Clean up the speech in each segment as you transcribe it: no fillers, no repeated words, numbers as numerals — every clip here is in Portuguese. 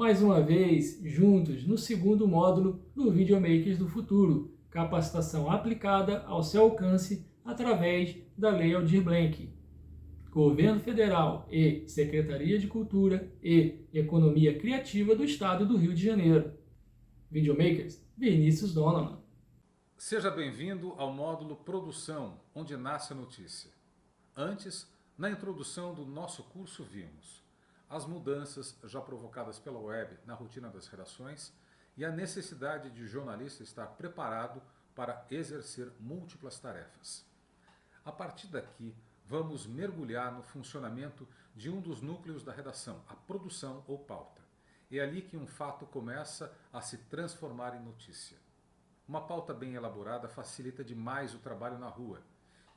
mais uma vez juntos no segundo módulo do Videomakers do Futuro, capacitação aplicada ao seu alcance através da Lei Aldir Blanc. Governo Federal e Secretaria de Cultura e Economia Criativa do Estado do Rio de Janeiro. Videomakers, Vinícius Donovan. Seja bem-vindo ao módulo Produção, onde nasce a notícia. Antes, na introdução do nosso curso vimos as mudanças já provocadas pela web na rotina das redações e a necessidade de o jornalista estar preparado para exercer múltiplas tarefas. A partir daqui, vamos mergulhar no funcionamento de um dos núcleos da redação, a produção ou pauta. É ali que um fato começa a se transformar em notícia. Uma pauta bem elaborada facilita demais o trabalho na rua.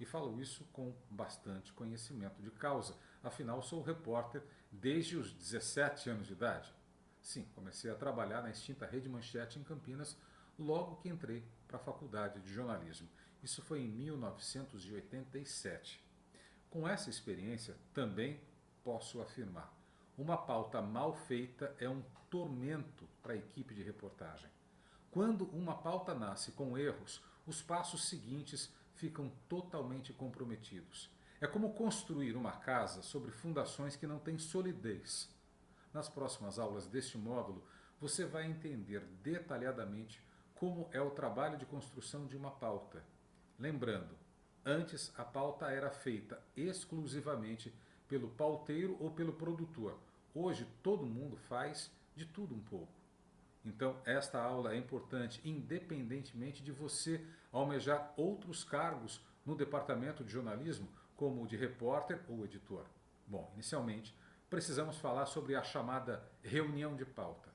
E falo isso com bastante conhecimento de causa. Afinal, sou repórter desde os 17 anos de idade. Sim, comecei a trabalhar na extinta Rede Manchete em Campinas logo que entrei para a faculdade de jornalismo. Isso foi em 1987. Com essa experiência, também posso afirmar: uma pauta mal feita é um tormento para a equipe de reportagem. Quando uma pauta nasce com erros, os passos seguintes ficam totalmente comprometidos. É como construir uma casa sobre fundações que não têm solidez. Nas próximas aulas deste módulo, você vai entender detalhadamente como é o trabalho de construção de uma pauta. Lembrando, antes a pauta era feita exclusivamente pelo pauteiro ou pelo produtor. Hoje todo mundo faz de tudo um pouco. Então, esta aula é importante, independentemente de você almejar outros cargos no departamento de jornalismo, como o de repórter ou editor. Bom, inicialmente, precisamos falar sobre a chamada reunião de pauta.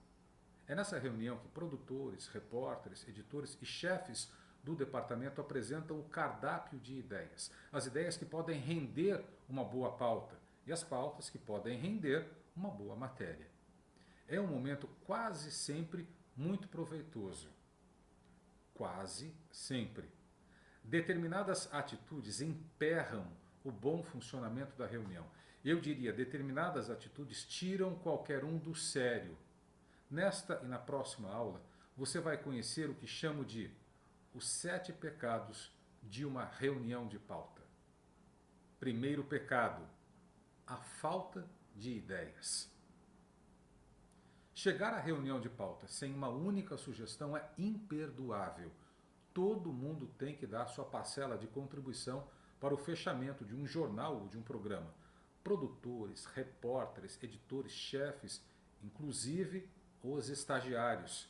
É nessa reunião que produtores, repórteres, editores e chefes do departamento apresentam o cardápio de ideias. As ideias que podem render uma boa pauta e as pautas que podem render uma boa matéria. É um momento quase sempre muito proveitoso. Quase sempre. Determinadas atitudes emperram o bom funcionamento da reunião. Eu diria, determinadas atitudes tiram qualquer um do sério. Nesta e na próxima aula, você vai conhecer o que chamo de os 7 pecados de uma reunião de pauta. Primeiro pecado: a falta de ideias. Chegar à reunião de pauta sem uma única sugestão é imperdoável. Todo mundo tem que dar sua parcela de contribuição para o fechamento de um jornal ou de um programa. Produtores, repórteres, editores, chefes, inclusive os estagiários.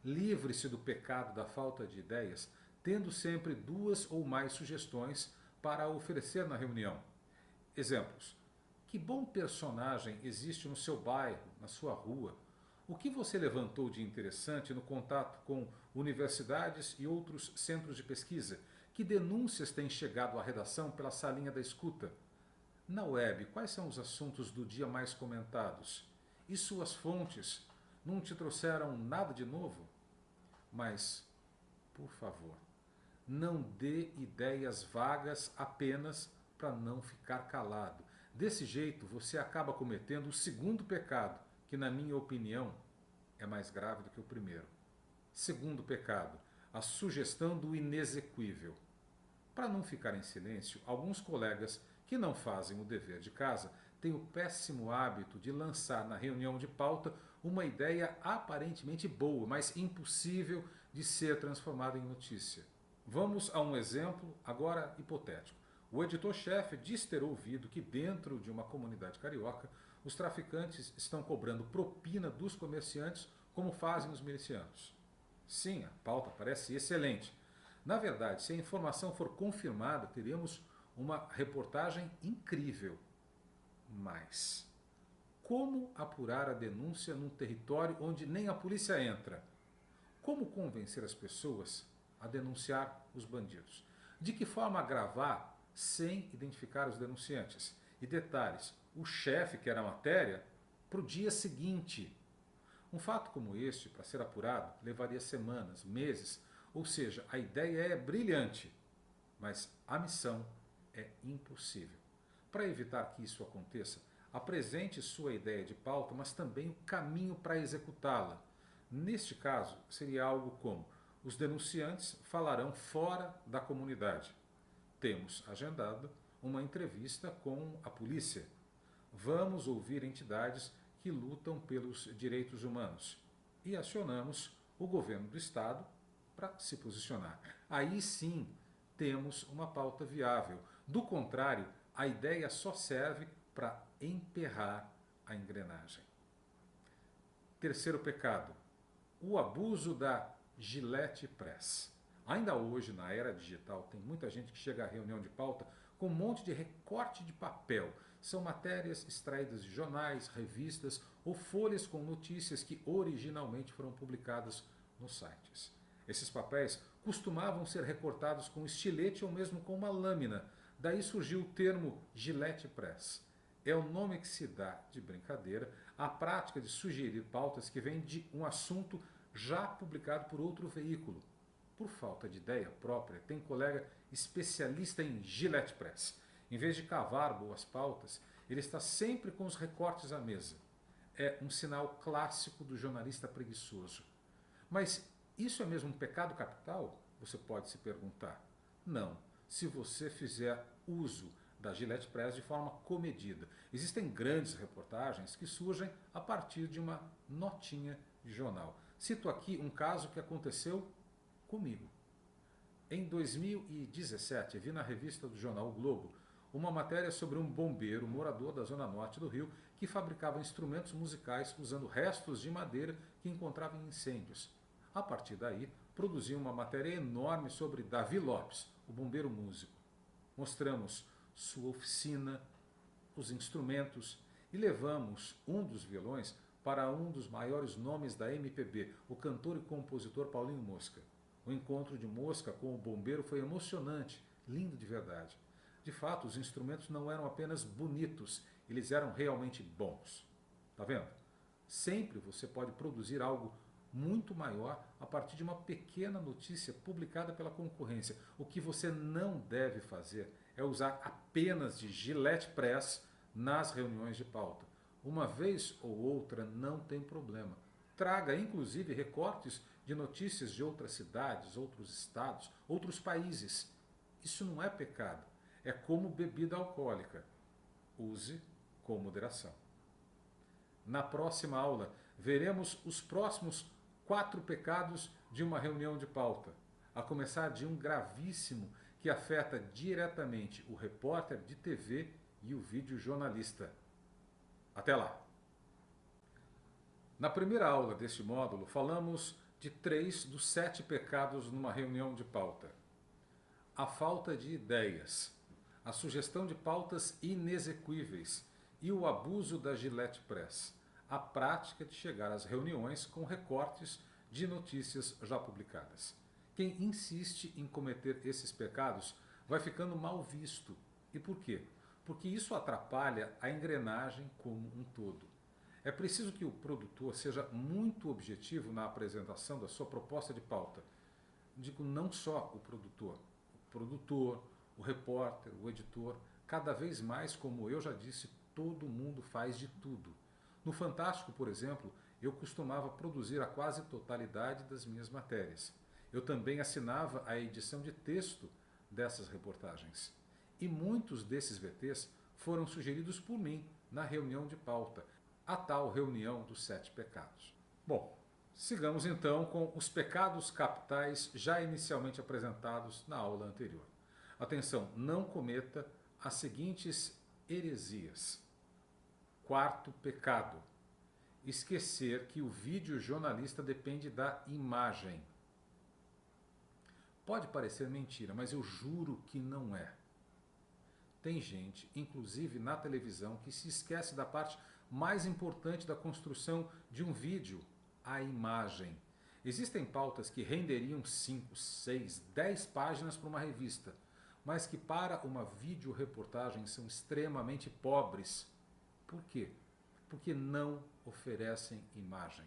Livre-se do pecado da falta de ideias, tendo sempre 2 ou mais sugestões para oferecer na reunião. Exemplos: que bom personagem existe no seu bairro, na sua rua? O que você levantou de interessante no contato com universidades e outros centros de pesquisa? Que denúncias têm chegado à redação pela salinha da escuta? Na web, quais são os assuntos do dia mais comentados? E suas fontes não te trouxeram nada de novo? Mas, por favor, não dê ideias vagas apenas para não ficar calado. Desse jeito, você acaba cometendo o segundo pecado, que, na minha opinião, é mais grave do que o primeiro. Segundo pecado: a sugestão do inexequível. Para não ficar em silêncio, alguns colegas que não fazem o dever de casa têm o péssimo hábito de lançar na reunião de pauta uma ideia aparentemente boa, mas impossível de ser transformada em notícia. Vamos a um exemplo agora hipotético. O editor-chefe diz ter ouvido que dentro de uma comunidade carioca os traficantes estão cobrando propina dos comerciantes como fazem os milicianos. Sim, a pauta parece excelente. Na verdade, se a informação for confirmada, teremos uma reportagem incrível. Mas como apurar a denúncia num território onde nem a polícia entra? Como convencer as pessoas a denunciar os bandidos? De que forma gravar sem identificar os denunciantes? E detalhes: o chefe quer a matéria para o dia seguinte. Um fato como este, para ser apurado, levaria semanas, meses. Ou seja, a ideia é brilhante, mas a missão é impossível. Para evitar que isso aconteça, Apresente sua ideia de pauta, mas também o caminho para executá-la. Neste caso, seria algo como: os denunciantes falarão fora da comunidade. Temos agendado uma entrevista com a polícia. Vamos ouvir entidades que lutam pelos direitos humanos. E acionamos o governo do estado para se posicionar. Aí sim temos uma pauta viável. Do contrário, a ideia só serve para emperrar a engrenagem. Terceiro pecado: o abuso da Gillette Press. Ainda hoje, na era digital, tem muita gente que chega à reunião de pauta com um monte de recorte de papel. São matérias extraídas de jornais, revistas ou folhas com notícias que originalmente foram publicadas nos sites. Esses papéis costumavam ser recortados com estilete ou mesmo com uma lâmina. Daí surgiu o termo Gillette Press. É o nome que se dá, de brincadeira, à prática de sugerir pautas que vêm de um assunto já publicado por outro veículo. Por falta de ideia própria, tem colega especialista em Gillette Press. Em vez de cavar boas pautas, ele está sempre com os recortes à mesa. É um sinal clássico do jornalista preguiçoso. Mas isso é mesmo um pecado capital? Você pode se perguntar. Não, se você fizer uso da Gillette Press de forma comedida. Existem grandes reportagens que surgem a partir de uma notinha de jornal. Cito aqui um caso que aconteceu comigo. Em 2017, vi na revista do jornal O Globo uma matéria sobre um bombeiro morador da zona norte do Rio que fabricava instrumentos musicais usando restos de madeira que encontrava em incêndios. A partir daí, produziu uma matéria enorme sobre Davi Lopes, o bombeiro músico. Mostramos sua oficina, os instrumentos e levamos um dos violões para um dos maiores nomes da MPB, o cantor e compositor Paulinho Mosca. O encontro de Mosca com o bombeiro foi emocionante, lindo de verdade. De fato, os instrumentos não eram apenas bonitos, eles eram realmente bons. Tá vendo? Sempre você pode produzir algo muito maior a partir de uma pequena notícia publicada pela concorrência. O que você não deve fazer é usar apenas de Gillette Press nas reuniões de pauta. Uma vez ou outra não tem problema. Traga inclusive recortes de notícias de outras cidades, outros estados, outros países. Isso não é pecado. É como bebida alcoólica. Use com moderação. Na próxima aula, veremos os próximos 4 pecados de uma reunião de pauta, a começar de um gravíssimo que afeta diretamente o repórter de TV e o videojornalista. Até lá! Na primeira aula deste módulo, falamos de 3 dos 7 pecados numa reunião de pauta. A falta de ideias, a sugestão de pautas inexequíveis e o abuso da Gillette Press, a prática de chegar às reuniões com recortes de notícias já publicadas. Quem insiste em cometer esses pecados vai ficando mal visto. E por quê? Porque isso atrapalha a engrenagem como um todo. É preciso que o produtor seja muito objetivo na apresentação da sua proposta de pauta. Digo, não só o produtor, o repórter, o editor, cada vez mais, como eu já disse, todo mundo faz de tudo. No Fantástico, por exemplo, eu costumava produzir a quase totalidade das minhas matérias. Eu também assinava a edição de texto dessas reportagens. E muitos desses VTs foram sugeridos por mim na reunião de pauta, a tal reunião dos 7 pecados. Bom, sigamos então com os pecados capitais já inicialmente apresentados na aula anterior. Atenção, não cometa as seguintes heresias. 4º pecado: esquecer que o videojornalista depende da imagem. Pode parecer mentira, mas eu juro que não é. Tem gente, inclusive na televisão, que se esquece da parte mais importante da construção de um vídeo, a imagem. Existem pautas que renderiam 5, 6, 10 páginas para uma revista, mas que para uma videoreportagem são extremamente pobres. Por quê? Porque não oferecem imagem.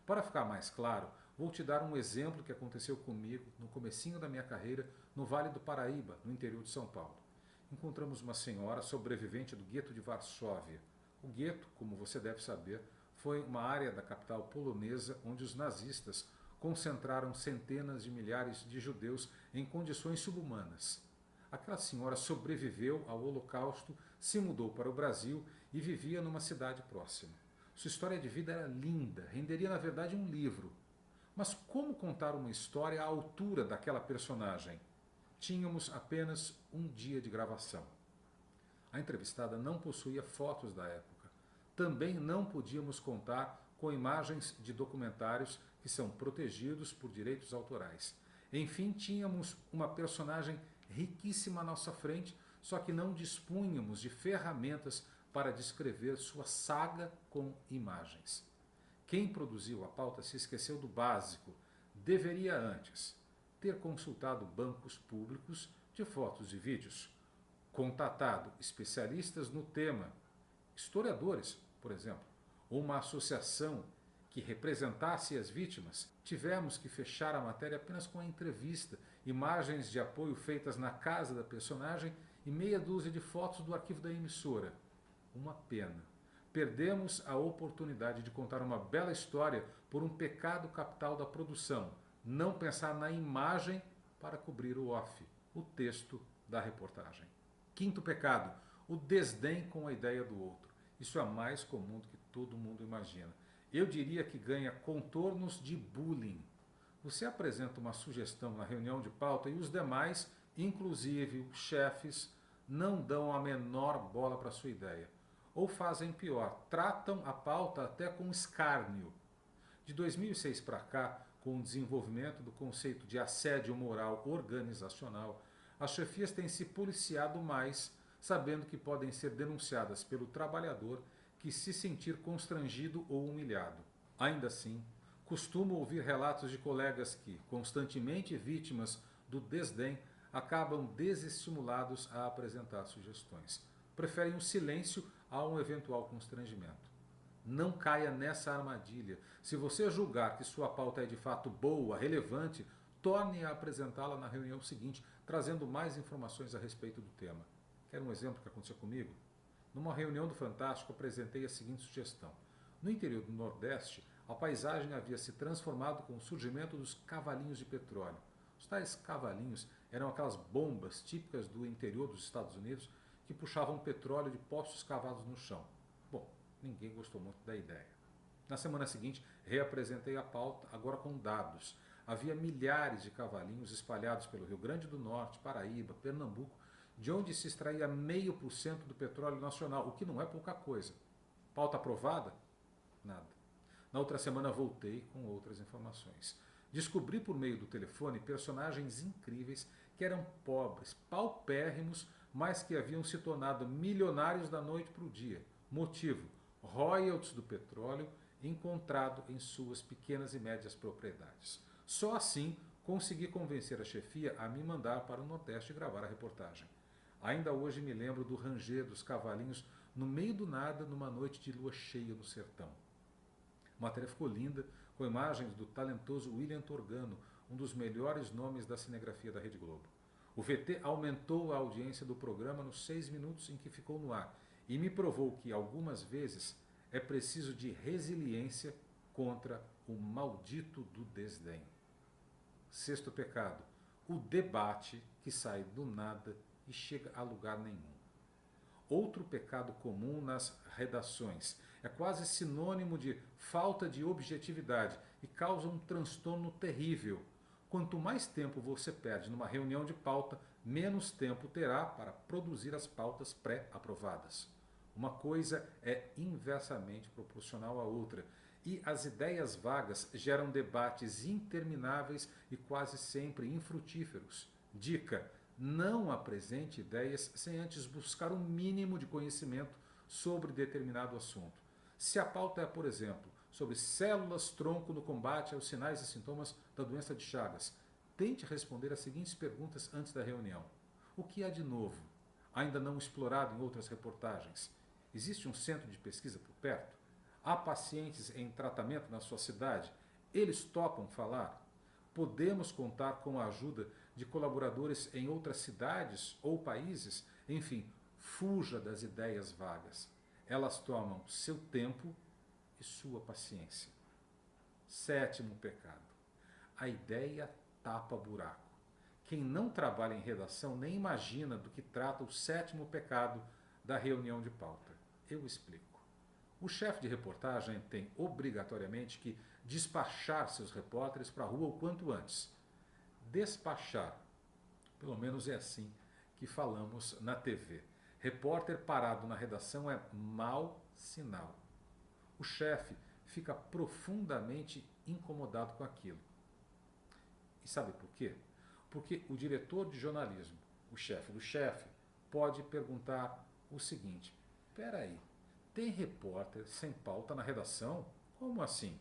Para ficar mais claro, vou te dar um exemplo que aconteceu comigo no comecinho da minha carreira no Vale do Paraíba, no interior de São Paulo. Encontramos uma senhora sobrevivente do gueto de Varsóvia, O gueto, como você deve saber, foi uma área da capital polonesa onde os nazistas concentraram centenas de milhares de judeus em condições subhumanas. Aquela senhora sobreviveu ao Holocausto, se mudou para o Brasil e vivia numa cidade próxima. Sua história de vida era linda, renderia na verdade um livro. Mas como contar uma história à altura daquela personagem? Tínhamos apenas um dia de gravação. A entrevistada não possuía fotos da época. Também não podíamos contar com imagens de documentários que são protegidos por direitos autorais. Enfim, tínhamos uma personagem riquíssima à nossa frente, só que não dispunhamos de ferramentas para descrever sua saga com imagens. Quem produziu a pauta se esqueceu do básico. Deveria antes ter consultado bancos públicos de fotos e vídeos, contatado especialistas no tema, historiadores, por exemplo, ou uma associação que representasse as vítimas. Tivemos que fechar a matéria apenas com a entrevista, imagens de apoio feitas na casa da personagem e meia dúzia de fotos do arquivo da emissora. Uma pena. Perdemos a oportunidade de contar uma bela história por um pecado capital da produção: não pensar na imagem para cobrir o off, o texto da reportagem. Quinto pecado: o desdém com a ideia do outro. Isso é mais comum do que todo mundo imagina. Eu diria que ganha contornos de bullying. Você apresenta uma sugestão na reunião de pauta e os demais, inclusive os chefes, não dão a menor bola para a sua ideia. Ou fazem pior, tratam a pauta até com escárnio. De 2006 para cá, com o desenvolvimento do conceito de assédio moral organizacional, as chefias têm se policiado mais, sabendo que podem ser denunciadas pelo trabalhador que se sentir constrangido ou humilhado. Ainda assim, costumo ouvir relatos de colegas que, constantemente vítimas do desdém, acabam desestimulados a apresentar sugestões. Preferem o silêncio a um eventual constrangimento. Não caia nessa armadilha. Se você julgar que sua pauta é de fato boa, relevante, torne a apresentá-la na reunião seguinte, trazendo mais informações a respeito do tema. Quer um exemplo que aconteceu comigo? Numa reunião do Fantástico, apresentei a seguinte sugestão. No interior do Nordeste, a paisagem havia se transformado com o surgimento dos cavalinhos de petróleo. Os tais cavalinhos eram aquelas bombas típicas do interior dos Estados Unidos que puxavam petróleo de poços cavados no chão. Bom, ninguém gostou muito da ideia. Na semana seguinte, reapresentei a pauta, agora com dados. Havia milhares de cavalinhos espalhados pelo Rio Grande do Norte, Paraíba, Pernambuco, de onde se extraía 0,5% do petróleo nacional, o que não é pouca coisa. Pauta aprovada? Nada. Na outra semana voltei com outras informações. Descobri por meio do telefone personagens incríveis que eram pobres, paupérrimos, mas que haviam se tornado milionários da noite para o dia. Motivo: royalties do petróleo encontrado em suas pequenas e médias propriedades. Só assim consegui convencer a chefia a me mandar para o Nordeste gravar a reportagem. Ainda hoje me lembro do ranger dos cavalinhos no meio do nada numa noite de lua cheia no sertão. A matéria ficou linda, com imagens do talentoso William Torgano, um dos melhores nomes da cinegrafia da Rede Globo. O VT aumentou a audiência do programa nos 6 minutos em que ficou no ar e me provou que, algumas vezes, é preciso de resiliência contra o maldito do desdém. Sexto pecado: o debate que sai do nada e chega a lugar nenhum. Outro pecado comum nas redações. É quase sinônimo de falta de objetividade e causa um transtorno terrível. Quanto mais tempo você perde numa reunião de pauta, menos tempo terá para produzir as pautas pré-aprovadas. Uma coisa é inversamente proporcional à outra, e as ideias vagas geram debates intermináveis e quase sempre infrutíferos. Dica: não apresente ideias sem antes buscar um mínimo de conhecimento sobre determinado assunto. Se a pauta é, por exemplo, sobre células-tronco no combate aos sinais e sintomas da doença de Chagas, tente responder as seguintes perguntas antes da reunião. O que há de novo, ainda não explorado em outras reportagens? Existe um centro de pesquisa por perto? Há pacientes em tratamento na sua cidade? Eles topam falar? Podemos contar com a ajuda de colaboradores em outras cidades ou países? Enfim, fuja das ideias vagas. Elas tomam seu tempo e sua paciência. Sétimo pecado. A ideia tapa buraco. Quem não trabalha em redação nem imagina do que trata o sétimo pecado da reunião de pauta. Eu explico. O chefe de reportagem tem obrigatoriamente que despachar seus repórteres para a rua o quanto antes. Despachar, pelo menos é assim que falamos na TV. Repórter parado na redação é mau sinal. O chefe fica profundamente incomodado com aquilo. E sabe por quê? Porque o diretor de jornalismo, o chefe do chefe, pode perguntar o seguinte: espera aí, tem repórter sem pauta na redação? Como assim?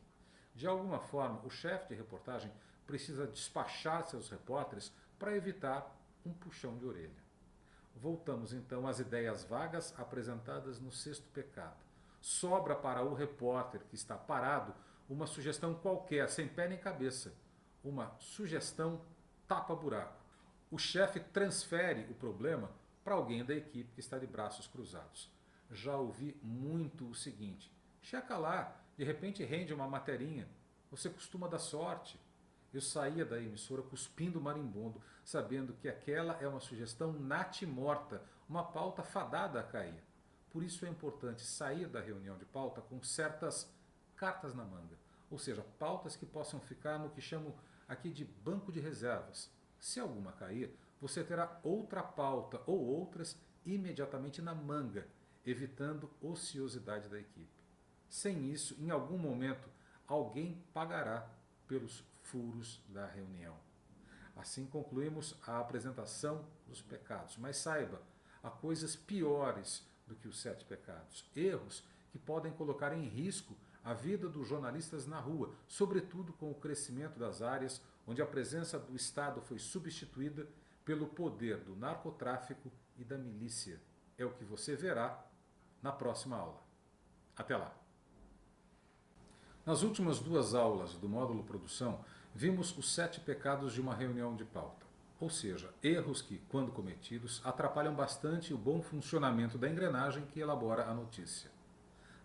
De alguma forma, o chefe de reportagem precisa despachar seus repórteres para evitar um puxão de orelha. Voltamos então às ideias vagas apresentadas no sexto pecado. Sobra para o repórter que está parado uma sugestão qualquer, sem pé nem cabeça. Uma sugestão tapa-buraco. O chefe transfere o problema para alguém da equipe que está de braços cruzados. Já ouvi muito o seguinte: checa lá, de repente rende uma materinha, você costuma dar sorte. Eu saía da emissora cuspindo marimbondo, sabendo que aquela é uma sugestão natimorta, uma pauta fadada a cair. Por isso é importante sair da reunião de pauta com certas cartas na manga, ou seja, pautas que possam ficar no que chamo aqui de banco de reservas. Se alguma cair, você terá outra pauta ou outras imediatamente na manga, evitando ociosidade da equipe. Sem isso, em algum momento, alguém pagará pelos furos da reunião. Assim concluímos a apresentação dos pecados. Mas saiba, há coisas piores do que os 7 pecados. Erros que podem colocar em risco a vida dos jornalistas na rua, sobretudo com o crescimento das áreas onde a presença do Estado foi substituída pelo poder do narcotráfico e da milícia. É o que você verá na próxima aula. Até lá! Nas últimas 2 aulas do módulo Produção, vimos os 7 pecados de uma reunião de pauta. Ou seja, erros que, quando cometidos, atrapalham bastante o bom funcionamento da engrenagem que elabora a notícia.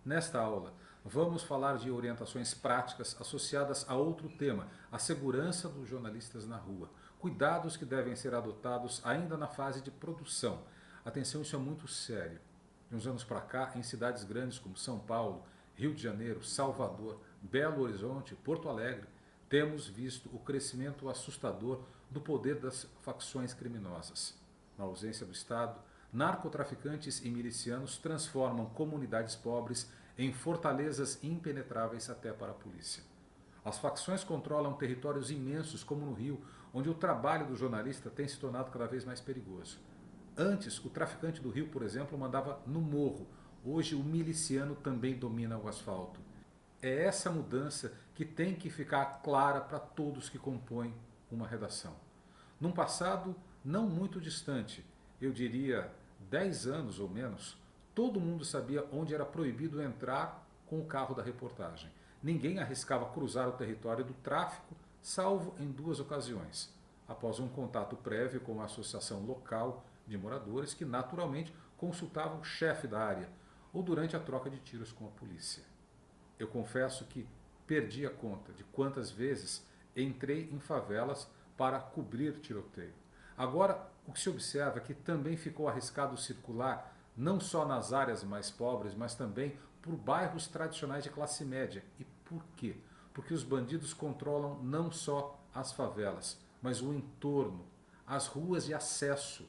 Nesta aula, vamos falar de orientações práticas associadas a outro tema, a segurança dos jornalistas na rua. Cuidados que devem ser adotados ainda na fase de produção. Atenção, isso é muito sério. De uns anos para cá, em cidades grandes como São Paulo, Rio de Janeiro, Salvador, Belo Horizonte, Porto Alegre, temos visto o crescimento assustador do poder das facções criminosas. Na ausência do Estado, narcotraficantes e milicianos transformam comunidades pobres em fortalezas impenetráveis até para a polícia. As facções controlam territórios imensos, como no Rio, onde o trabalho do jornalista tem se tornado cada vez mais perigoso. Antes, o traficante do Rio, por exemplo, mandava no morro. Hoje, o miliciano também domina o asfalto. É essa mudança que tem que ficar clara para todos que compõem uma redação. Num passado não muito distante, eu diria 10 anos ou menos, todo mundo sabia onde era proibido entrar com o carro da reportagem. Ninguém arriscava cruzar o território do tráfico, salvo em 2 ocasiões. Após um contato prévio com a associação local de moradores que naturalmente consultavam o chefe da área, ou durante a troca de tiros com a polícia. Eu confesso que perdi a conta de quantas vezes entrei em favelas para cobrir tiroteio. Agora, o que se observa é que também ficou arriscado circular não só nas áreas mais pobres, mas também por bairros tradicionais de classe média. E por quê? Porque os bandidos controlam não só as favelas, mas o entorno, as ruas de acesso.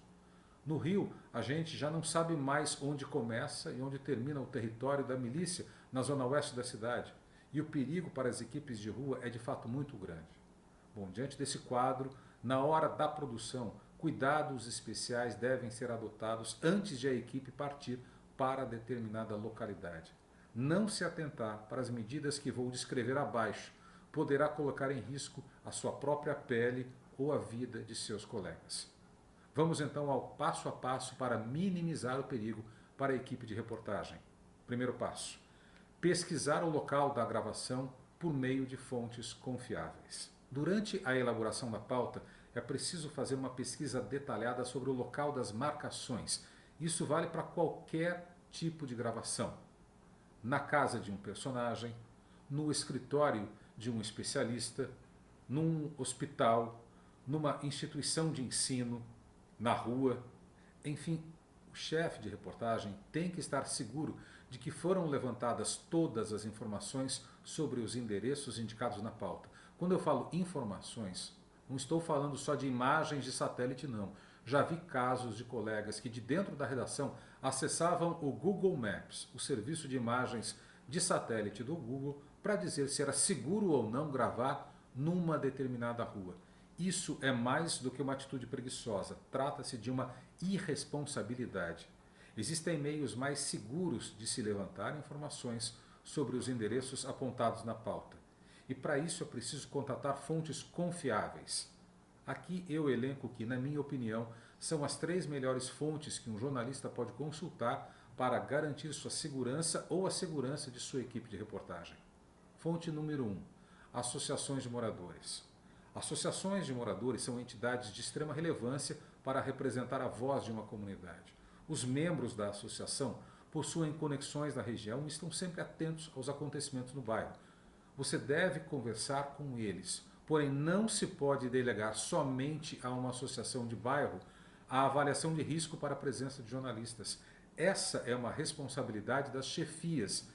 No Rio, a gente já não sabe mais onde começa e onde termina o território da milícia na zona oeste da cidade. E o perigo para as equipes de rua é de fato muito grande. Bom, diante desse quadro, na hora da produção, cuidados especiais devem ser adotados antes de a equipe partir para determinada localidade. Não se atentar para as medidas que vou descrever abaixo poderá colocar em risco a sua própria pele ou a vida de seus colegas. Vamos então ao passo a passo para minimizar o perigo para a equipe de reportagem. Primeiro passo: pesquisar o local da gravação por meio de fontes confiáveis. Durante a elaboração da pauta, é preciso fazer uma pesquisa detalhada sobre o local das marcações. Isso vale para qualquer tipo de gravação: na casa de um personagem, no escritório de um especialista, num hospital, numa instituição de ensino, na rua. Enfim, o chefe de reportagem tem que estar seguro de que foram levantadas todas as informações sobre os endereços indicados na pauta. Quando eu falo informações, não estou falando só de imagens de satélite, não. Já vi casos de colegas que de dentro da redação acessavam o Google Maps, o serviço de imagens de satélite do Google, para dizer se era seguro ou não gravar numa determinada rua. Isso é mais do que uma atitude preguiçosa, trata-se de uma irresponsabilidade. Existem meios mais seguros de se levantar informações sobre os endereços apontados na pauta. E para isso é preciso contatar fontes confiáveis. Aqui eu elenco que, na minha opinião, são as 3 melhores fontes que um jornalista pode consultar para garantir sua segurança ou a segurança de sua equipe de reportagem. Fonte número 1. Associações de moradores. Associações de moradores são entidades de extrema relevância para representar a voz de uma comunidade. Os membros da associação possuem conexões na região e estão sempre atentos aos acontecimentos no bairro. Você deve conversar com eles, porém não se pode delegar somente a uma associação de bairro a avaliação de risco para a presença de jornalistas. Essa é uma responsabilidade das chefias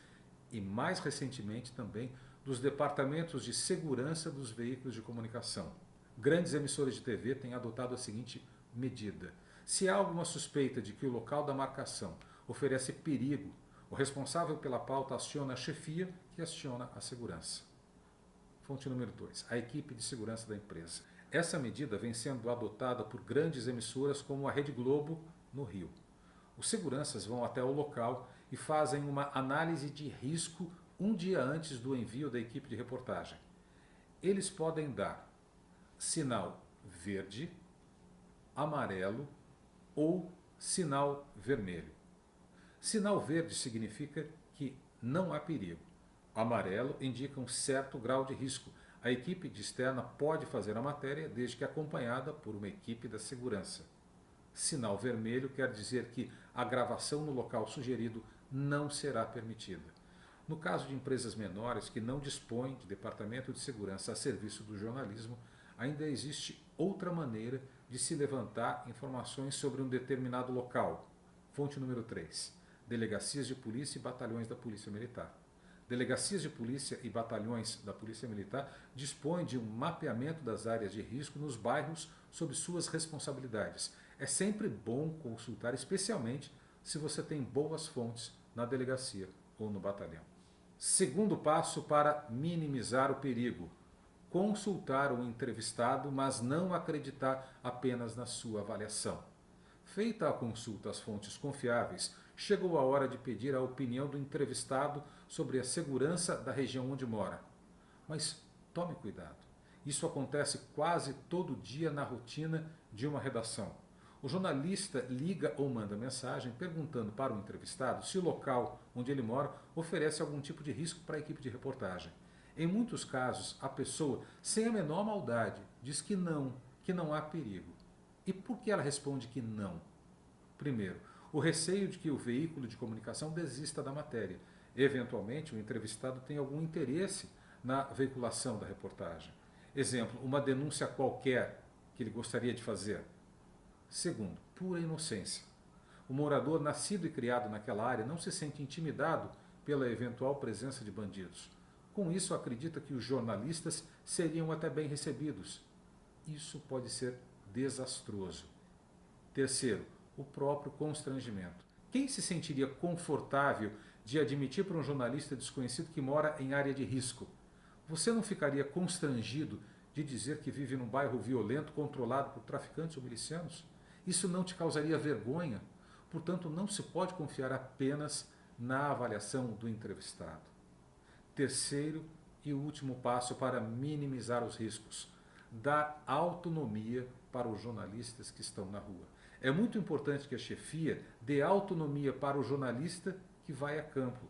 e, mais recentemente, também dos departamentos de segurança dos veículos de comunicação. Grandes emissoras de TV têm adotado a seguinte medida: se há alguma suspeita de que o local da marcação oferece perigo, o responsável pela pauta aciona a chefia, que aciona a segurança. Fonte número 2. A equipe de segurança da empresa. Essa medida vem sendo adotada por grandes emissoras como a Rede Globo, no Rio. Os seguranças vão até o local e fazem uma análise de risco um dia antes do envio da equipe de reportagem. Eles podem dar sinal verde, amarelo ou sinal vermelho. Sinal verde significa que não há perigo. Amarelo indica um certo grau de risco. A equipe de externa pode fazer a matéria desde que acompanhada por uma equipe da segurança. Sinal vermelho quer dizer que a gravação no local sugerido não será permitida. No caso de empresas menores que não dispõem de departamento de segurança a serviço do jornalismo, ainda existe outra maneira de se levantar informações sobre um determinado local. Fonte número 3. Delegacias de polícia e batalhões da Polícia Militar. Delegacias de polícia e batalhões da Polícia Militar dispõem de um mapeamento das áreas de risco nos bairros sob suas responsabilidades. É sempre bom consultar, especialmente se você tem boas fontes na delegacia ou no batalhão. Segundo passo para minimizar o perigo: consultar o entrevistado, mas não acreditar apenas na sua avaliação. Feita a consulta às fontes confiáveis, chegou a hora de pedir a opinião do entrevistado sobre a segurança da região onde mora. Mas tome cuidado. Isso acontece quase todo dia na rotina de uma redação. O jornalista liga ou manda mensagem perguntando para o entrevistado se o local onde ele mora oferece algum tipo de risco para a equipe de reportagem. Em muitos casos, a pessoa, sem a menor maldade, diz que não há perigo. E por que ela responde que não? Primeiro, o receio de que o veículo de comunicação desista da matéria. Eventualmente, o entrevistado tem algum interesse na veiculação da reportagem. Exemplo, uma denúncia qualquer que ele gostaria de fazer. Segundo, pura inocência. O morador nascido e criado naquela área não se sente intimidado pela eventual presença de bandidos. Com isso, acredita que os jornalistas seriam até bem recebidos. Isso pode ser desastroso. Terceiro, o próprio constrangimento. Quem se sentiria confortável de admitir para um jornalista desconhecido que mora em área de risco? Você não ficaria constrangido de dizer que vive num bairro violento controlado por traficantes ou milicianos? Isso não te causaria vergonha? Portanto, não se pode confiar apenas na avaliação do entrevistado. Terceiro e último passo para minimizar os riscos: dar autonomia para os jornalistas que estão na rua. É muito importante que a chefia dê autonomia para o jornalista que vai a campo.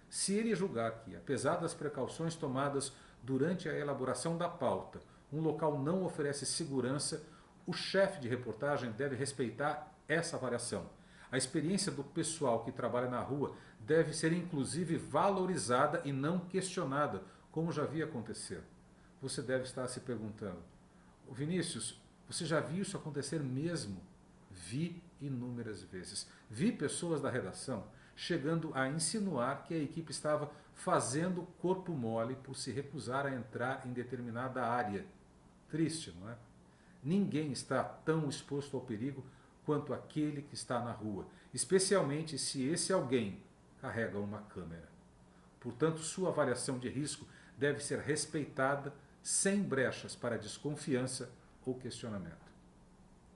Se ele julgar que, apesar das precauções tomadas durante a elaboração da pauta, um local não oferece segurança, o chefe de reportagem deve respeitar essa avaliação. A experiência do pessoal que trabalha na rua deve ser inclusive valorizada e não questionada, como já havia acontecer. Você deve estar se perguntando: Vinícius, você já viu isso acontecer mesmo? Vi inúmeras vezes. Vi pessoas da redação chegando a insinuar que a equipe estava fazendo corpo mole por se recusar a entrar em determinada área. Triste, não é? Ninguém está tão exposto ao perigo quanto aquele que está na rua, especialmente se esse alguém carrega uma câmera. Portanto, sua avaliação de risco deve ser respeitada sem brechas para desconfiança ou questionamento.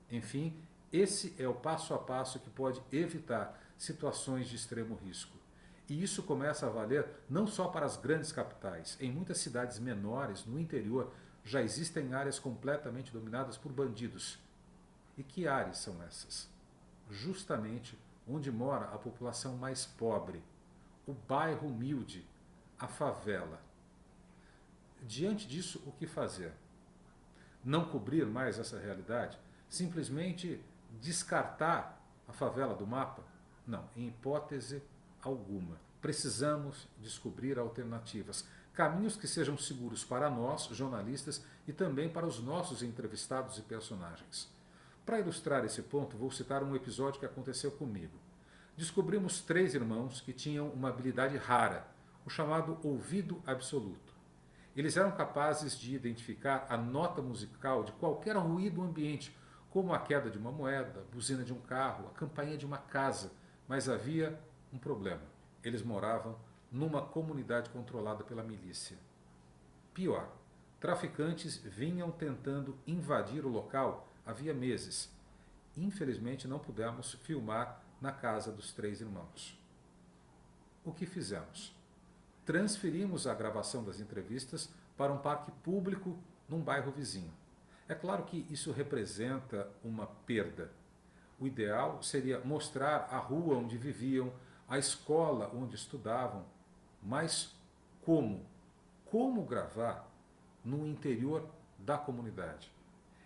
Enfim, esse é o passo a passo que pode evitar situações de extremo risco. E isso começa a valer não só para as grandes capitais. Em muitas cidades menores, no interior, já existem áreas completamente dominadas por bandidos. E que áreas são essas? Justamente onde mora a população mais pobre, o bairro humilde, a favela. Diante disso, o que fazer? Não cobrir mais essa realidade? Simplesmente descartar a favela do mapa? Não, em hipótese alguma. Precisamos descobrir alternativas, caminhos que sejam seguros para nós, jornalistas, e também para os nossos entrevistados e personagens. Para ilustrar esse ponto, vou citar um episódio que aconteceu comigo. Descobrimos 3 irmãos que tinham uma habilidade rara, o chamado ouvido absoluto. Eles eram capazes de identificar a nota musical de qualquer ruído ambiente, como a queda de uma moeda, a buzina de um carro, a campainha de uma casa. Mas havia um problema. Eles moravam numa comunidade controlada pela milícia. Pior, traficantes vinham tentando invadir o local havia meses. Infelizmente não pudemos filmar na casa dos 3 irmãos. O que fizemos? Transferimos a gravação das entrevistas para um parque público num bairro vizinho. É claro que isso representa uma perda. O ideal seria mostrar a rua onde viviam, a escola onde estudavam, mas como? Como gravar no interior da comunidade?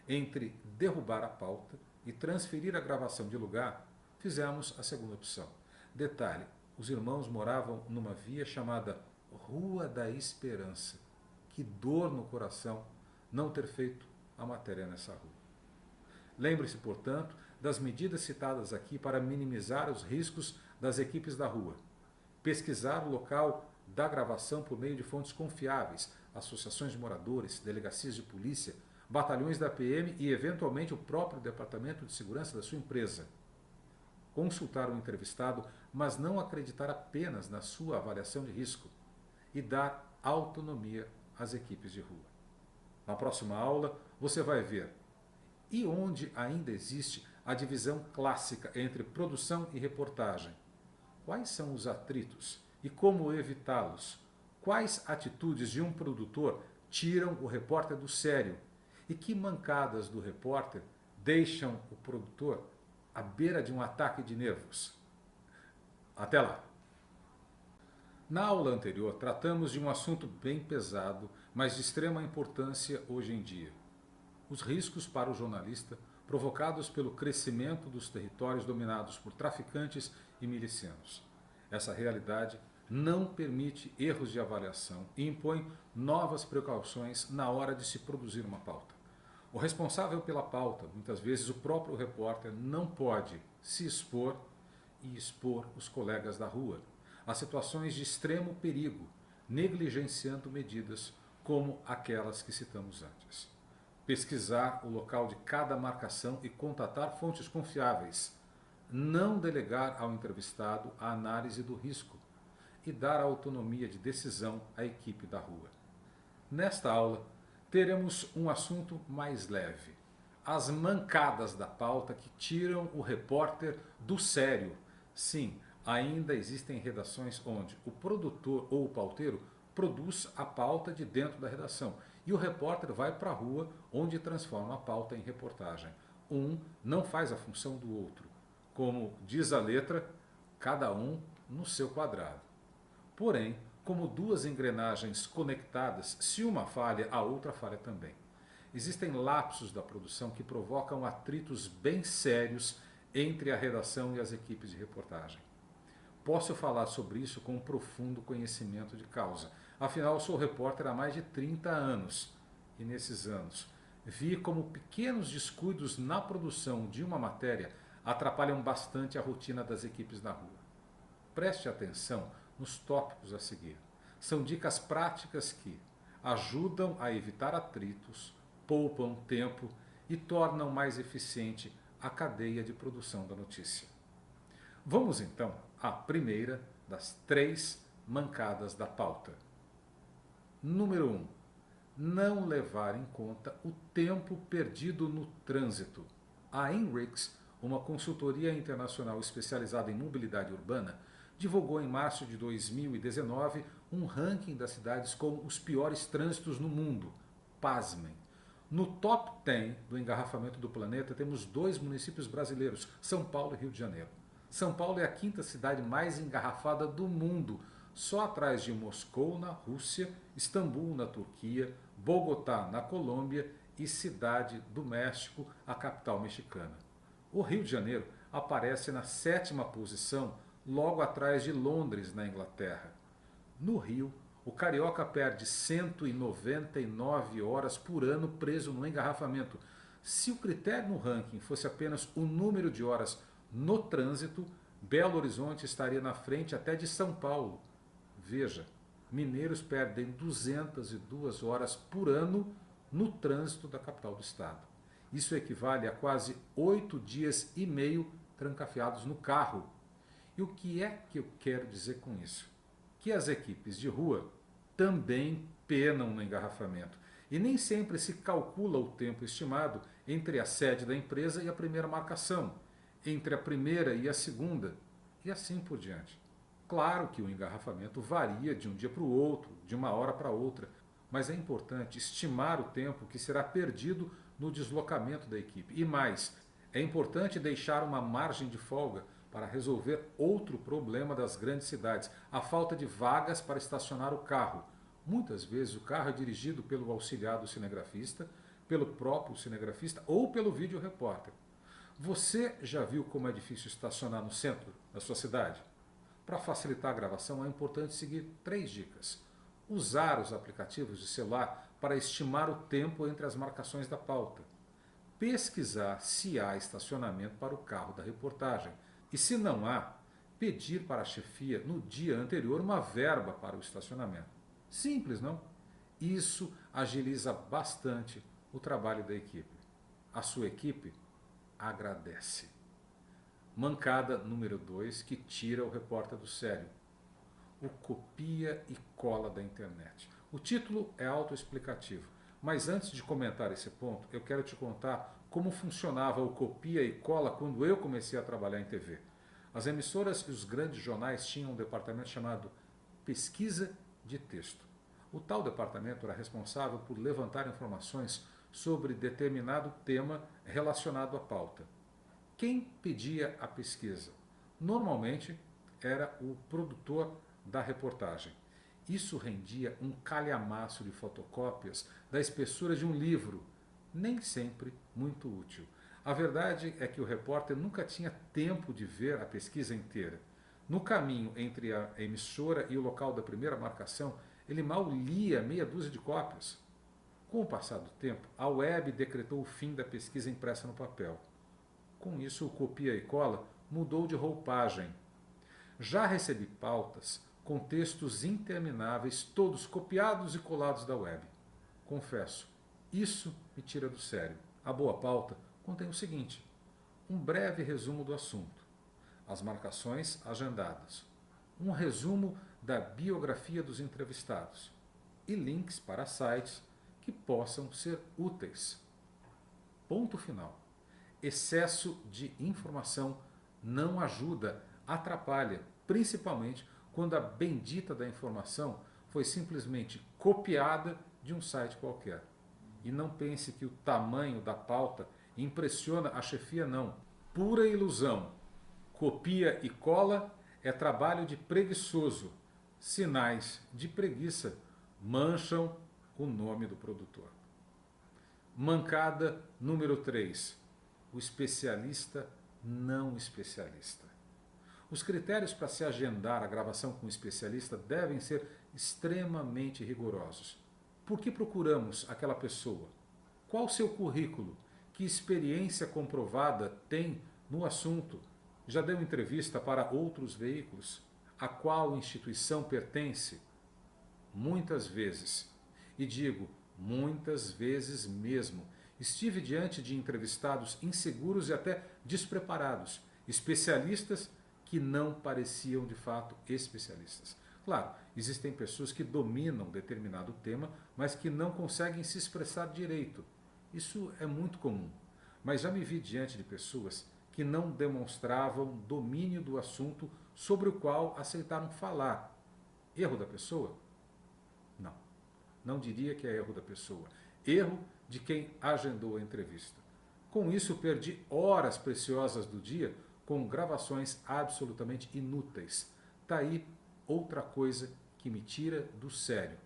Entre derrubar a pauta e transferir a gravação de lugar, fizemos a segunda opção. Detalhe, os irmãos moravam numa via chamada Rua da Esperança. Que dor no coração não ter feito a matéria nessa rua. Lembre-se, portanto, das medidas citadas aqui para minimizar os riscos das equipes da rua. Pesquisar o local da gravação por meio de fontes confiáveis, associações de moradores, delegacias de polícia, batalhões da PM e, eventualmente, o próprio departamento de segurança da sua empresa. Consultar o entrevistado, mas não acreditar apenas na sua avaliação de risco. E dar autonomia às equipes de rua. Na próxima aula, você vai ver e onde ainda existe a divisão clássica entre produção e reportagem. Quais são os atritos e como evitá-los? Quais atitudes de um produtor tiram o repórter do sério? E que mancadas do repórter deixam o produtor à beira de um ataque de nervos? Até lá! Na aula anterior, tratamos de um assunto bem pesado, mas de extrema importância hoje em dia. Os riscos para o jornalista provocados pelo crescimento dos territórios dominados por traficantes e milicianos. Essa realidade não permite erros de avaliação e impõe novas precauções na hora de se produzir uma pauta. O responsável pela pauta, muitas vezes o próprio repórter, não pode se expor e expor os colegas da rua a situações de extremo perigo, negligenciando medidas como aquelas que citamos antes. Pesquisar o local de cada marcação e contatar fontes confiáveis. Não delegar ao entrevistado a análise do risco e dar autonomia de decisão à equipe da rua. Nesta aula, teremos um assunto mais leve. As mancadas da pauta que tiram o repórter do sério. Sim, ainda existem redações onde o produtor ou o pauteiro produz a pauta de dentro da redação e o repórter vai para a rua onde transforma a pauta em reportagem. Um não faz a função do outro. Como diz a letra, cada um no seu quadrado. Porém, como 2 engrenagens conectadas, se uma falha, a outra falha também. Existem lapsos da produção que provocam atritos bem sérios entre a redação e as equipes de reportagem. Posso falar sobre isso com um profundo conhecimento de causa. Afinal, sou repórter há mais de 30 anos. E nesses anos, vi como pequenos descuidos na produção de uma matéria atrapalham bastante a rotina das equipes na rua. Preste atenção nos tópicos a seguir. São dicas práticas que ajudam a evitar atritos, poupam tempo e tornam mais eficiente a cadeia de produção da notícia. Vamos então à primeira das 3 mancadas da pauta. Número 1. Não levar em conta o tempo perdido no trânsito. A Inrix, uma consultoria internacional especializada em mobilidade urbana, divulgou em março de 2019 um ranking das cidades com os piores trânsitos no mundo. Pasmem! No top 10 do engarrafamento do planeta temos 2 municípios brasileiros, São Paulo e Rio de Janeiro. São Paulo é a 5ª cidade mais engarrafada do mundo, só atrás de Moscou, na Rússia, Istambul, na Turquia, Bogotá, na Colômbia e Cidade do México, a capital mexicana. O Rio de Janeiro aparece na 7ª posição, logo atrás de Londres, na Inglaterra. No Rio, o carioca perde 199 horas por ano preso no engarrafamento. Se o critério no ranking fosse apenas o número de horas no trânsito, Belo Horizonte estaria na frente até de São Paulo. Veja, mineiros perdem 202 horas por ano no trânsito da capital do estado. Isso equivale a quase 8 dias e meio trancafiados no carro. E o que é que eu quero dizer com isso? Que as equipes de rua também penam no engarrafamento. E nem sempre se calcula o tempo estimado entre a sede da empresa e a primeira marcação, entre a primeira e a segunda, e assim por diante. Claro que o engarrafamento varia de um dia para o outro, de uma hora para outra, mas é importante estimar o tempo que será perdido no deslocamento da equipe. E mais, é importante deixar uma margem de folga para resolver outro problema das grandes cidades, a falta de vagas para estacionar o carro. Muitas vezes o carro é dirigido pelo auxiliar do cinegrafista, pelo próprio cinegrafista ou pelo vídeo-repórter. Você já viu como é difícil estacionar no centro da sua cidade? Para facilitar a gravação é importante seguir 3 dicas. Usar os aplicativos de celular para estimar o tempo entre as marcações da pauta. Pesquisar se há estacionamento para o carro da reportagem. E se não há, pedir para a chefia no dia anterior uma verba para o estacionamento. Simples, não? Isso agiliza bastante o trabalho da equipe. A sua equipe agradece. Mancada número 2, que tira o repórter do sério. O copia e cola da internet. O título é autoexplicativo, mas antes de comentar esse ponto, eu quero te contar como funcionava o copia e cola quando eu comecei a trabalhar em TV. As emissoras e os grandes jornais tinham um departamento chamado Pesquisa de Texto. O tal departamento era responsável por levantar informações sobre determinado tema relacionado à pauta. Quem pedia a pesquisa? Normalmente era o produtor da reportagem. Isso rendia um calhamaço de fotocópias da espessura de um livro, nem sempre muito útil. A verdade é que o repórter nunca tinha tempo de ver a pesquisa inteira. No caminho entre a emissora e o local da primeira marcação, ele mal lia meia dúzia de cópias. Com o passar do tempo, a web decretou o fim da pesquisa impressa no papel. Com isso, o copia e cola mudou de roupagem. Já recebi pautas com textos intermináveis, todos copiados e colados da web. Confesso, isso me tira do sério. A boa pauta contém o seguinte: um breve resumo do assunto, as marcações agendadas, um resumo da biografia dos entrevistados e links para sites que possam ser úteis. Ponto final. Excesso de informação não ajuda, atrapalha, principalmente quando a bendita da informação foi simplesmente copiada de um site qualquer. E não pense que o tamanho da pauta impressiona a chefia, não. Pura ilusão. Copia e cola é trabalho de preguiçoso. Sinais de preguiça mancham o nome do produtor. Mancada número 3. O especialista não especialista. Os critérios para se agendar a gravação com um especialista devem ser extremamente rigorosos. Por que procuramos aquela pessoa? Qual o seu currículo? Que experiência comprovada tem no assunto? Já deu entrevista para outros veículos? A qual instituição pertence? Muitas vezes, e digo muitas vezes mesmo, estive diante de entrevistados inseguros e até despreparados, especialistas que não pareciam de fato especialistas. Claro, existem pessoas que dominam determinado tema, mas que não conseguem se expressar direito. Isso é muito comum, mas já me vi diante de pessoas que não demonstravam domínio do assunto sobre o qual aceitaram falar. Erro da pessoa? Não. Não diria que é erro da pessoa. Erro de quem agendou a entrevista. Com isso, perdi horas preciosas do dia com gravações absolutamente inúteis. Tá aí outra coisa que me tira do sério.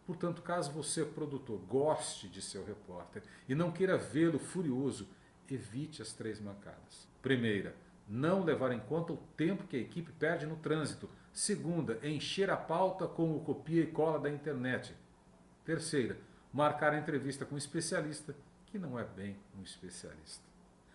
Portanto, caso você, produtor, goste de seu repórter e não queira vê-lo furioso, evite as 3 mancadas. Primeira, não levar em conta o tempo que a equipe perde no trânsito. Segunda, encher a pauta com o copia e cola da internet. Terceira, marcar a entrevista com um especialista que não é bem um especialista.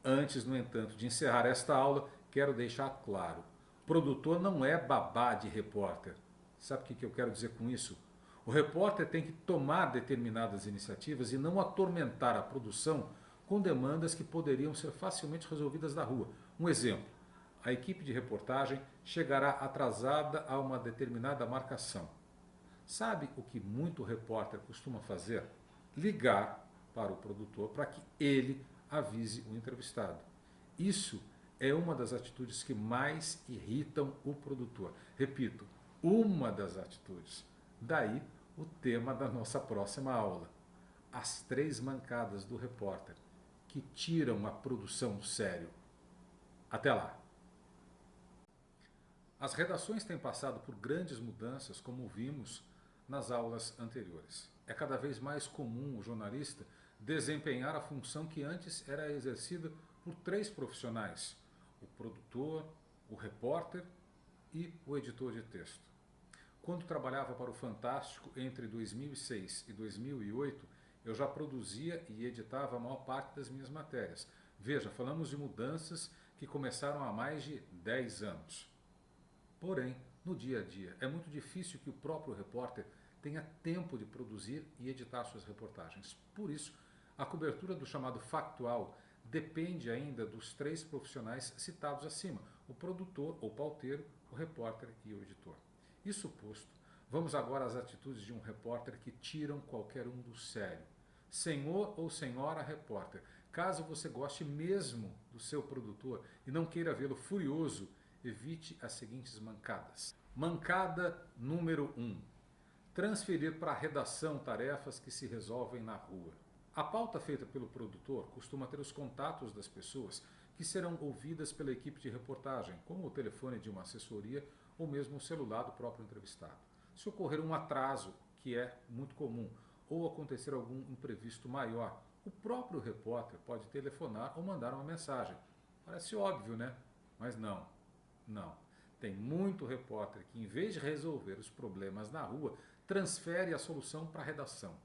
Antes, no entanto, de encerrar esta aula, quero deixar claro: produtor não é babá de repórter. Sabe o que eu quero dizer com isso? O repórter tem que tomar determinadas iniciativas e não atormentar a produção com demandas que poderiam ser facilmente resolvidas na rua. Um exemplo: a equipe de reportagem chegará atrasada a uma determinada marcação. Sabe o que muito repórter costuma fazer? Ligar para o produtor para que ele avise o entrevistado. Isso é uma das atitudes que mais irritam o produtor. Repito, uma das atitudes. Daí o tema da nossa próxima aula: as 3 mancadas do repórter que tiram a produção do sério. Até lá! As redações têm passado por grandes mudanças, como vimos nas aulas anteriores. É cada vez mais comum o jornalista desempenhar a função que antes era exercida por 3 profissionais: o produtor, o repórter e o editor de texto. Quando trabalhava para o Fantástico entre 2006 e 2008, eu já produzia e editava a maior parte das minhas matérias. Veja, falamos de mudanças que começaram há mais de 10 anos. Porém, no dia a dia, é muito difícil que o próprio repórter tenha tempo de produzir e editar suas reportagens. Por isso, a cobertura do chamado factual depende ainda dos 3 profissionais citados acima: o produtor ou pauteiro, o repórter e o editor. Isso posto, vamos agora às atitudes de um repórter que tiram qualquer um do sério. Senhor ou senhora repórter, caso você goste mesmo do seu produtor e não queira vê-lo furioso, evite as seguintes mancadas. Mancada número 1. Transferir para a redação tarefas que se resolvem na rua. A pauta feita pelo produtor costuma ter os contatos das pessoas que serão ouvidas pela equipe de reportagem, como o telefone de uma assessoria ou mesmo o celular do próprio entrevistado. Se ocorrer um atraso, que é muito comum, ou acontecer algum imprevisto maior, o próprio repórter pode telefonar ou mandar uma mensagem. Parece óbvio, né? Mas não. Tem muito repórter que, em vez de resolver os problemas na rua, transfere a solução para a redação.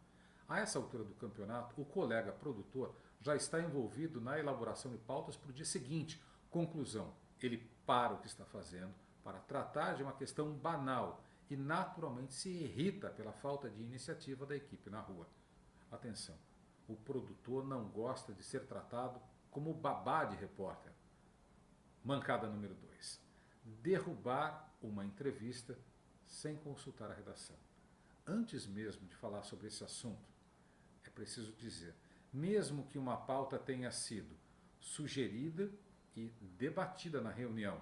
A essa altura do campeonato, o colega produtor já está envolvido na elaboração de pautas para o dia seguinte. Conclusão: ele para o que está fazendo para tratar de uma questão banal e naturalmente se irrita pela falta de iniciativa da equipe na rua. Atenção, o produtor não gosta de ser tratado como babá de repórter. Mancada número 2. Derrubar uma entrevista sem consultar a redação. Antes mesmo de falar sobre esse assunto, é preciso dizer, mesmo que uma pauta tenha sido sugerida e debatida na reunião,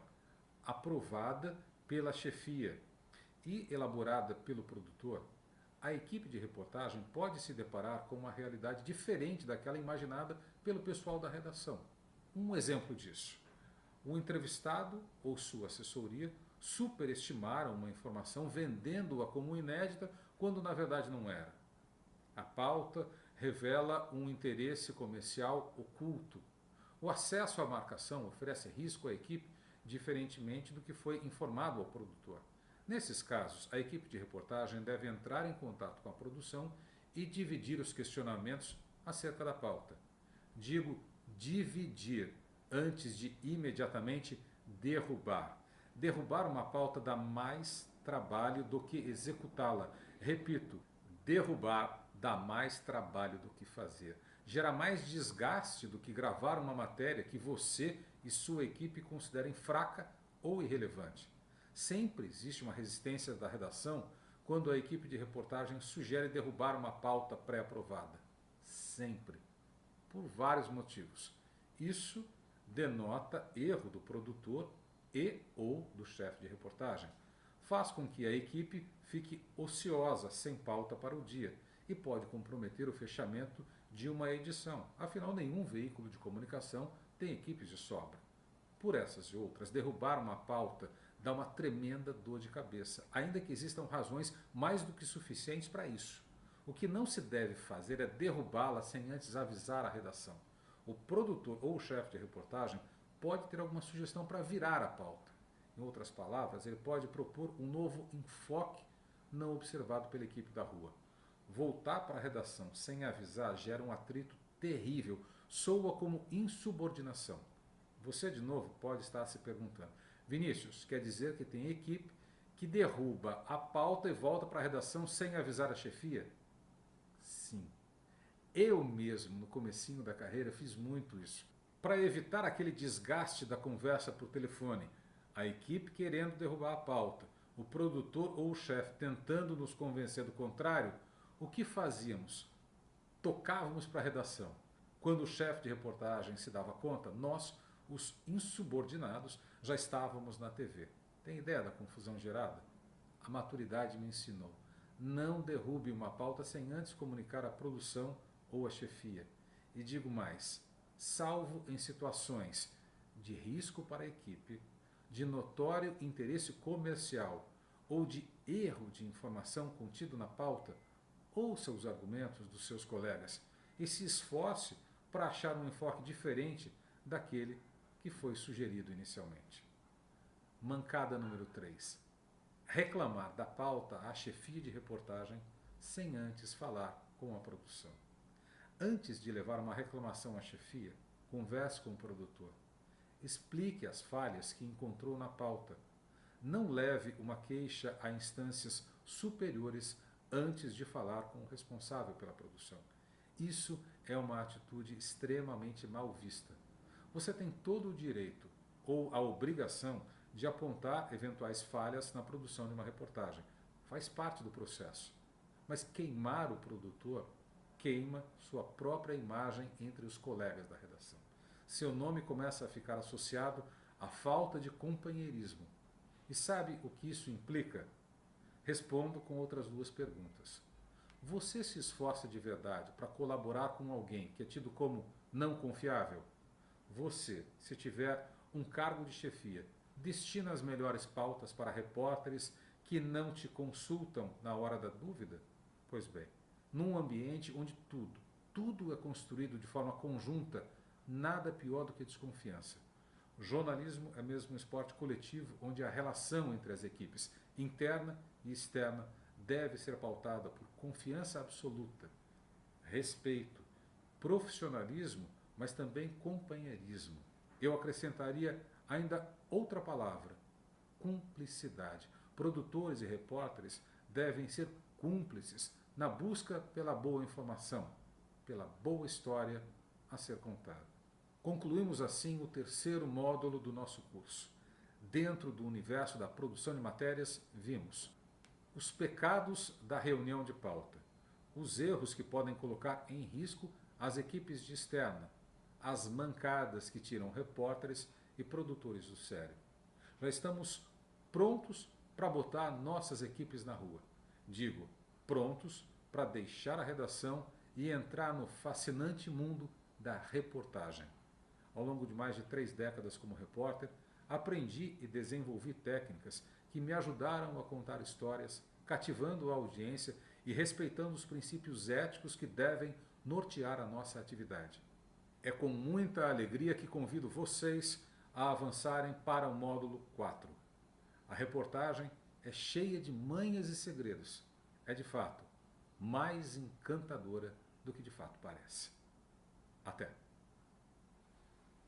aprovada pela chefia e elaborada pelo produtor, a equipe de reportagem pode se deparar com uma realidade diferente daquela imaginada pelo pessoal da redação. Um exemplo disso: o entrevistado ou sua assessoria superestimaram uma informação vendendo-a como inédita quando na verdade não era. A pauta revela um interesse comercial oculto. O acesso à marcação oferece risco à equipe, diferentemente do que foi informado ao produtor. Nesses casos, a equipe de reportagem deve entrar em contato com a produção e dividir os questionamentos acerca da pauta. Digo dividir, antes de imediatamente derrubar. Derrubar uma pauta dá mais trabalho do que executá-la. Repito, derrubar dá mais trabalho do que fazer. Gera mais desgaste do que gravar uma matéria que você e sua equipe considerem fraca ou irrelevante. Sempre existe uma resistência da redação quando a equipe de reportagem sugere derrubar uma pauta pré-aprovada. Sempre. Por vários motivos. Isso denota erro do produtor e ou do chefe de reportagem. Faz com que a equipe fique ociosa, sem pauta para o dia, e pode comprometer o fechamento de uma edição. Afinal, nenhum veículo de comunicação tem equipes de sobra. Por essas e outras, derrubar uma pauta dá uma tremenda dor de cabeça, ainda que existam razões mais do que suficientes para isso. O que não se deve fazer é derrubá-la sem antes avisar a redação. O produtor ou o chefe de reportagem pode ter alguma sugestão para virar a pauta. Em outras palavras, ele pode propor um novo enfoque não observado pela equipe da rua. Voltar para a redação sem avisar gera um atrito terrível, soa como insubordinação. Você, de novo, pode estar se perguntando: Vinícius, quer dizer que tem equipe que derruba a pauta e volta para a redação sem avisar a chefia? Sim. Eu mesmo, no comecinho da carreira, fiz muito isso. Para evitar aquele desgaste da conversa por telefone, a equipe querendo derrubar a pauta, o produtor ou o chefe tentando nos convencer do contrário, o que fazíamos? Tocávamos para a redação. Quando o chefe de reportagem se dava conta, nós, os insubordinados, já estávamos na TV. Tem ideia da confusão gerada? A maturidade me ensinou: não derrube uma pauta sem antes comunicar à produção ou à chefia. E digo mais, salvo em situações de risco para a equipe, de notório interesse comercial ou de erro de informação contido na pauta, ouça os argumentos dos seus colegas e se esforce para achar um enfoque diferente daquele que foi sugerido inicialmente. Mancada número 3. Reclamar da pauta à chefia de reportagem sem antes falar com a produção. Antes de levar uma reclamação à chefia, converse com o produtor. Explique as falhas que encontrou na pauta. Não leve uma queixa a instâncias superiores antes de falar com o responsável pela produção. Isso é uma atitude extremamente mal vista. Você tem todo o direito ou a obrigação de apontar eventuais falhas na produção de uma reportagem. Faz parte do processo. Mas queimar o produtor queima sua própria imagem entre os colegas da redação. Seu nome começa a ficar associado à falta de companheirismo. E sabe o que isso implica? Respondo com outras duas perguntas. Você se esforça de verdade para colaborar com alguém que é tido como não confiável? Você, se tiver um cargo de chefia, destina as melhores pautas para repórteres que não te consultam na hora da dúvida? Pois bem, num ambiente onde tudo é construído de forma conjunta, nada pior do que desconfiança. O jornalismo é mesmo um esporte coletivo onde a relação entre as equipes, interna e externa, deve ser pautada por confiança absoluta, respeito, profissionalismo, mas também companheirismo. Eu acrescentaria ainda outra palavra: cumplicidade. Produtores e repórteres devem ser cúmplices na busca pela boa informação, pela boa história a ser contada. Concluímos assim o terceiro módulo do nosso curso. Dentro do universo da produção de matérias, vimos os pecados da reunião de pauta, os erros que podem colocar em risco as equipes de externa, as mancadas que tiram repórteres e produtores do sério. Já estamos prontos para botar nossas equipes na rua. Digo, prontos para deixar a redação e entrar no fascinante mundo da reportagem. Ao longo de mais de 3 décadas como repórter, aprendi e desenvolvi técnicas que me ajudaram a contar histórias, cativando a audiência e respeitando os princípios éticos que devem nortear a nossa atividade. É com muita alegria que convido vocês a avançarem para o módulo 4. A reportagem é cheia de manhas e segredos. É de fato mais encantadora do que de fato parece. Até!